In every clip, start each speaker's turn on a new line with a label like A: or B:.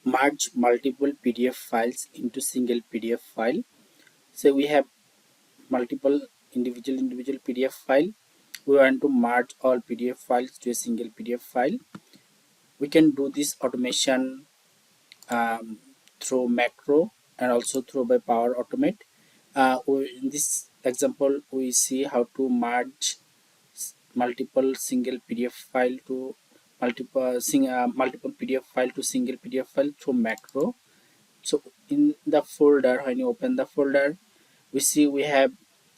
A: merge multiple PDF files into single PDF file. So we have multiple individual PDF file. We want to merge all PDF files to a single PDF file. We can do this automation through macro and also through by Power Automate. In this example, we see how to merge multiple single PDF file to multiple PDF file to single PDF file through macro. So in the folder, when you open the folder, we see we have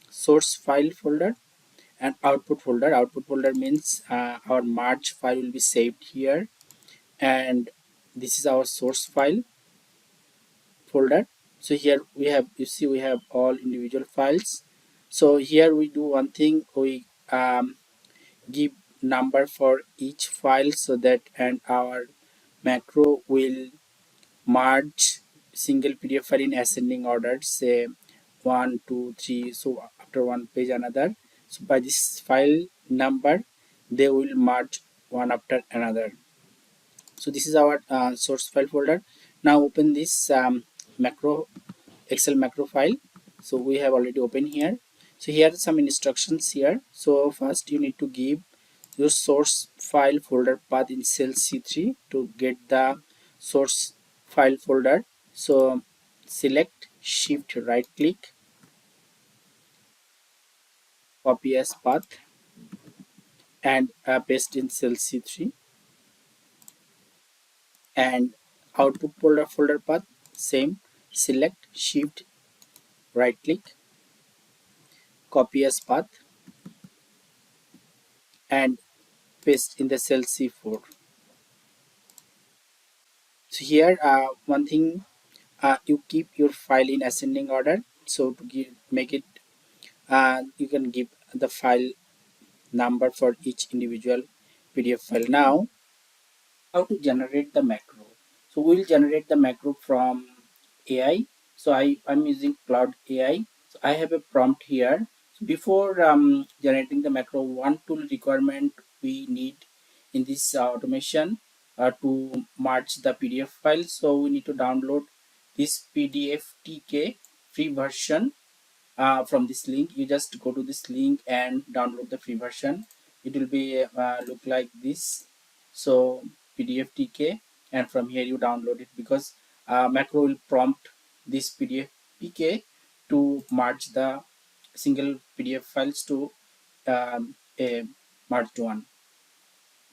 A: source file folder and output folder. Output folder means our merge file will be saved here, and this is our source file folder. So here we have, you see we have all individual files. So here we do one thing, we give number for each file, so that and our macro will merge single PDF file in ascending order, say 1 2 3, so after one page another. So by this file number they will merge one after another. So this is our source file folder. Now open this macro Excel macro file. So we have already opened here. So here are some instructions here. So first you need to give your source file folder path in cell C3 to get the source file folder. So select, shift right click, copy as path, and paste in cell C3. And output folder path, same, select, shift right click, copy as path, and paste in the cell C4. So here one thing, you keep your file in ascending order. So to make it, you can give the file number for each individual PDF file. Now how to generate the macro? So we'll generate the macro from AI. So I'm using Claude AI. So I have a prompt here. So before generating the macro, one tool requirement we need in this automation to merge the PDF file. So we need to download this PDF TK free version from this link. You just go to this link and download the free version. It will be look like this. So PDF TK, and from here you download it, because macro will prompt this PDF PK to merge the single PDF files to a merged one.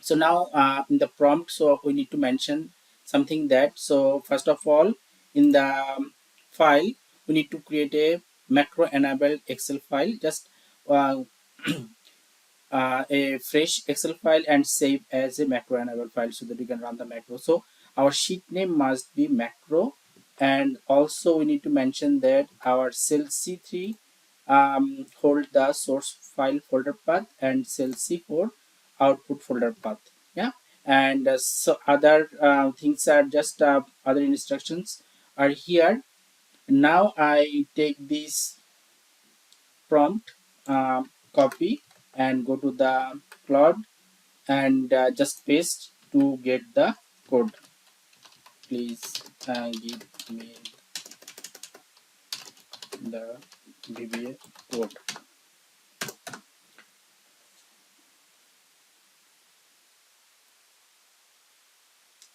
A: So now in the prompt, so we need to mention something that, so first of all in the file we need to create a macro enabled Excel file. Just uh, a fresh Excel file and save as a macro enabled file, so that we can run the macro. So our sheet name must be macro, and also we need to mention that our cell C3 hold the source file folder path, and cell C4 output folder path. Yeah, and so other things are just other instructions are here. Now I take this prompt, copy, and go to the Claude and just paste to get the code. Please give me the VBA code.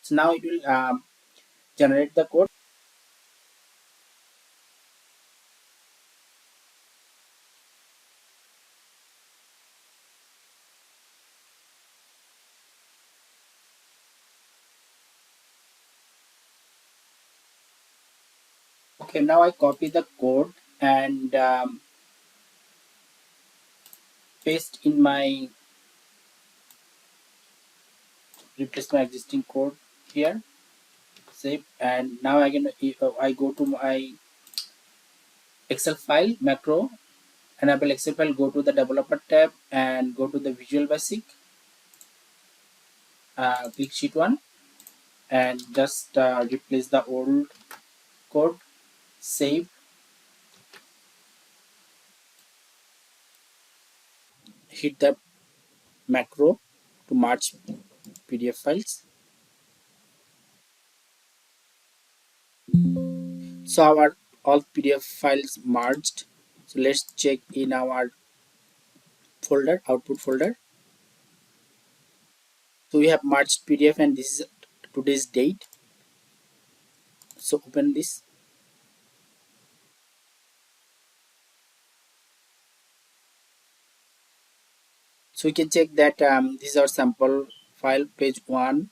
A: So now it will generate the code. Okay, now I copy the code and paste in my, replace my existing code here, save. And now I go to my Excel file macro, enable Excel file, go to the developer tab and go to the Visual Basic, click sheet 1 and just replace the old code, save, hit the macro to merge PDF files. So our all PDF files merged. So let's check in our folder, output folder. So we have merged PDF and this is today's date. So open this. So we can check that this is our sample file, page 1,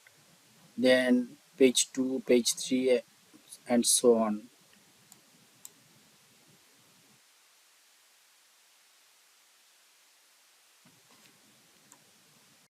A: then page 2, page 3, and so on.